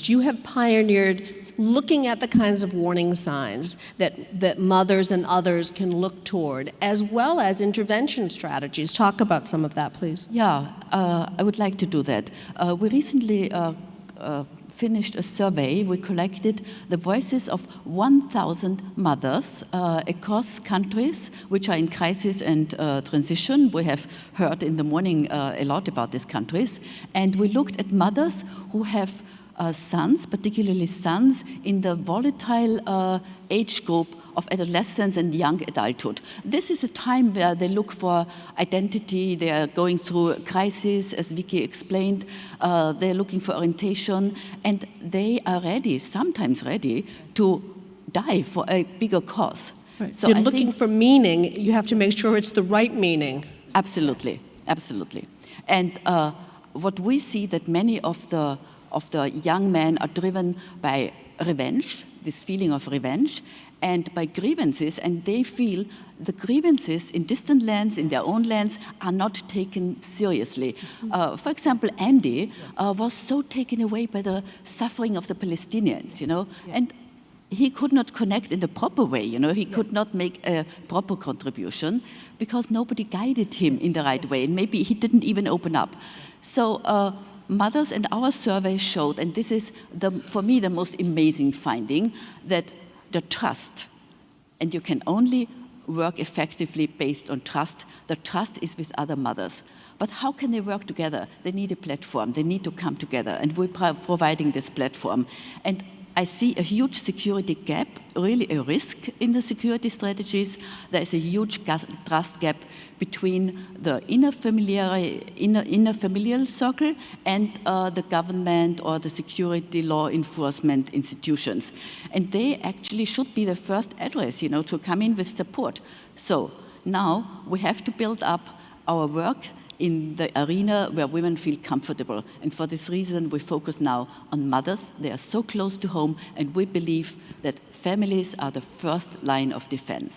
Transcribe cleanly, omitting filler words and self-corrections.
you have pioneered looking at the kinds of warning signs that mothers and others can look toward, as well as intervention strategies. Talk about some of that, please. Yeah, I would like to do that. We recently finished a survey. We collected the voices of 1,000 mothers across countries which are in crisis and transition. We have heard in the morning a lot about these countries. And we looked at mothers who have sons, particularly sons, in the volatile age group of adolescence and young adulthood. This is a time where they look for identity, they are going through a crisis, as Vicky explained, they're looking for orientation, and they are ready, sometimes ready, to die for a bigger cause. Right. So you're looking for meaning, you have to make sure it's the right meaning. Absolutely, absolutely. And what we see that many of the young men are driven by revenge, this feeling of revenge, and by grievances, and they feel the grievances in distant lands, in their own lands, are not taken seriously. For example, Andy was so taken away by the suffering of the Palestinians, you know, and he could not connect in the proper way, you know, he could not make a proper contribution because nobody guided him in the right way, and maybe he didn't even open up. So mothers and our survey showed, and this is, for me, the most amazing finding, that the trust, and you can only work effectively based on trust. The trust is with other mothers. But how can they work together? They need a platform. They need to come together, and we're providing this platform. And I see a huge security gap, really a risk in the security strategies. There is a huge trust gap between the inner familial circle and the government or the security law enforcement institutions. And they actually should be the first address, you know, to come in with support. So now we have to build up our work in the arena where women feel comfortable. And for this reason, we focus now on mothers. They are so close to home, and we believe that families are the first line of defense.